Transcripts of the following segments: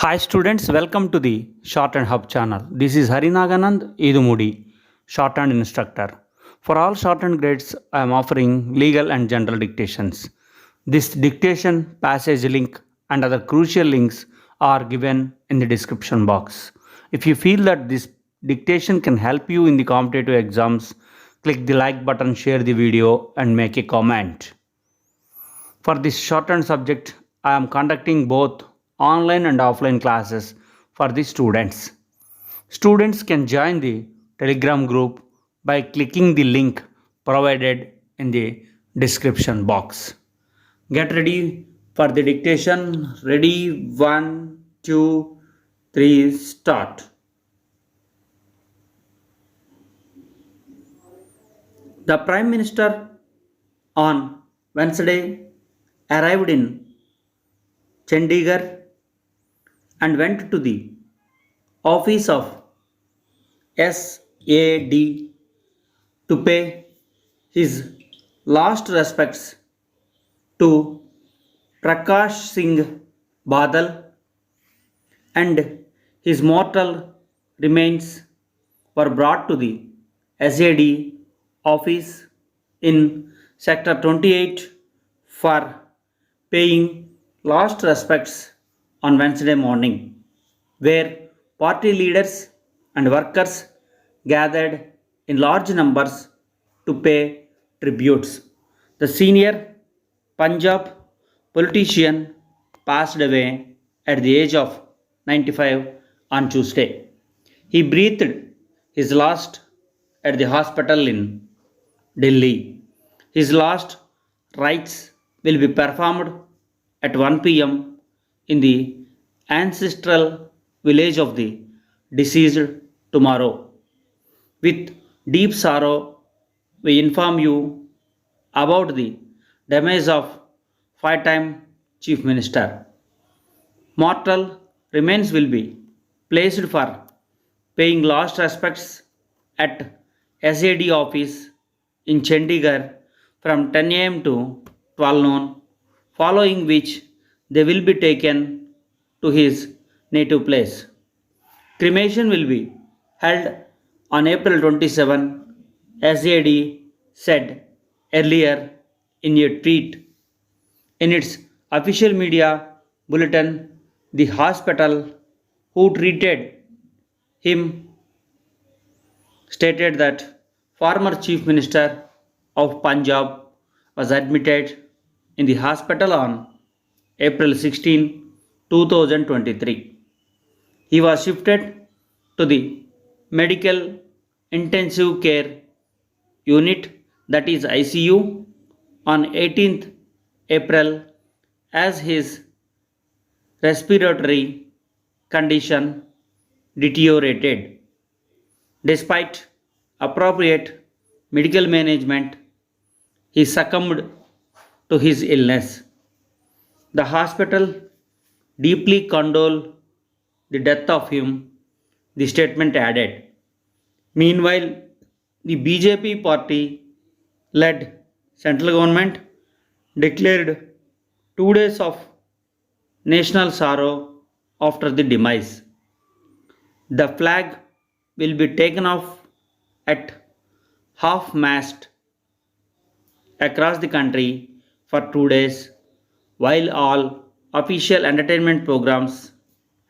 Hi students, welcome to the Shorthand Hub channel. This is Harinaganand Idumudi, Shorthand instructor. For all Shorthand grades, I am offering legal and general dictations. This dictation, passage link and other crucial links are given in the description box. If you feel that this dictation can help you in the competitive exams, click the like button, share the video and make a comment. For this shortened subject, I am conducting both online and offline classes for the students. Students can join the Telegram group by clicking the link provided in the description box. Get ready for the dictation. Ready, 1, 2, 3, start. The Prime Minister on Wednesday arrived in Chandigarh and went to the office of SAD to pay his last respects to Prakash Singh Badal, and his mortal remains were brought to the SAD office in Sector 28 for paying last respects on Wednesday morning, where party leaders and workers gathered in large numbers to pay tributes. The senior Punjab politician passed away at the age of 95 on Tuesday. He breathed his last at the hospital in Delhi. His last rites will be performed at 1 p.m. in the ancestral village of the deceased tomorrow. With deep sorrow, we inform you about the demise of five-time Chief Minister. Mortal remains will be placed for paying last respects at SAD office in Chandigarh from 10 am to 12 noon, following which they will be taken to his native place. Cremation will be held on April 27, SAD said earlier in a tweet. In its official media bulletin, the hospital who treated him stated that former Chief Minister of Punjab was admitted in the hospital on April 16, 2023. He was shifted to the Medical Intensive Care Unit, that is ICU, on 18th April as his respiratory condition deteriorated. Despite appropriate medical management, he succumbed to his illness. The hospital deeply condoled the death of him, the statement added. Meanwhile, the BJP party led central government declared 2 days of national sorrow after the demise. The flag will be taken off at half mast across the country for 2 days, while all official entertainment programs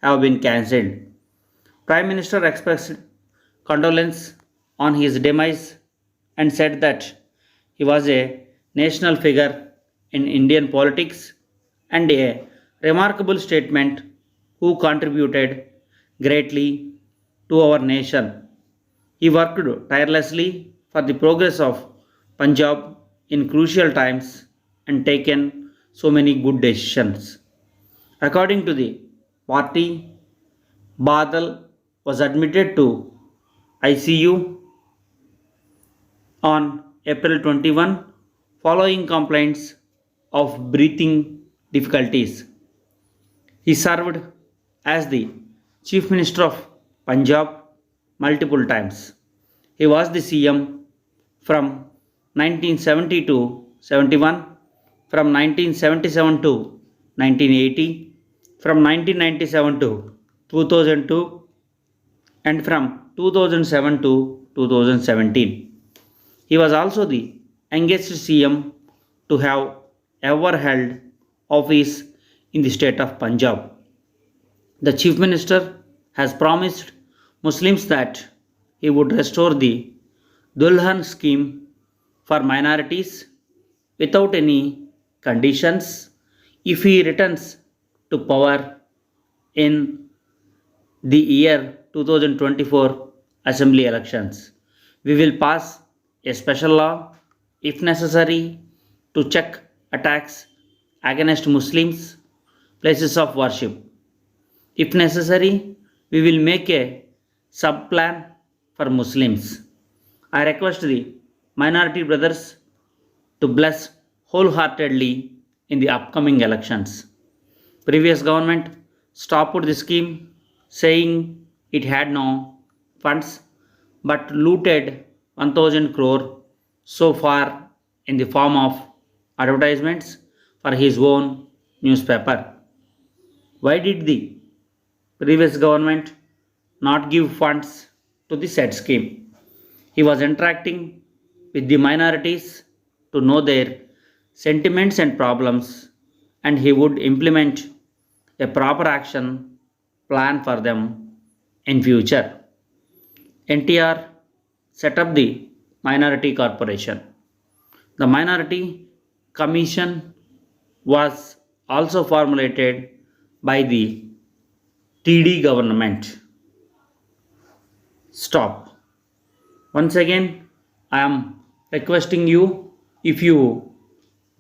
have been cancelled. Prime Minister expressed condolence on his demise and said that he was a national figure in Indian politics and a remarkable statement who contributed greatly to our nation. He worked tirelessly for the progress of Punjab in crucial times and taken so many good decisions. According to the party, Badal was admitted to ICU on April 21 following complaints of breathing difficulties. He served as the Chief Minister of Punjab multiple times. He was the CM from 1970 to 71, from 1977 to 1980, from 1997 to 2002 and from 2007 to 2017. He was also the youngest CM to have ever held office in the state of Punjab. The Chief Minister has promised Muslims that he would restore the Dulhan scheme for minorities without any conditions if he returns to power in the year 2024 assembly elections. We will pass a special law if necessary to check attacks against Muslims places of worship. If necessary, we will make a sub plan for Muslims. I request the minority brothers to bless wholeheartedly in the upcoming elections. Previous government stopped the scheme saying it had no funds but looted 1000 crore so far in the form of advertisements for his own newspaper. Why did the previous government not give funds to the said scheme? He was interacting with the minorities to know their sentiments and problems, and he would implement a proper action plan for them in future. NTR set up the Minority Corporation. The Minority Commission was also formulated by the TD government. Stop. Once again, I am requesting you, if you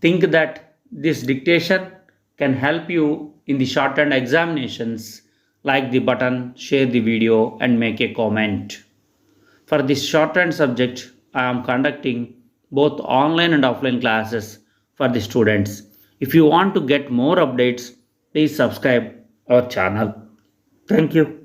think that this dictation can help you in the shorthand examinations, like the button, share the video and make a comment. For this shorthand subject, I am conducting both online and offline classes for the students. If you want to get more updates, please subscribe our channel. Thank you.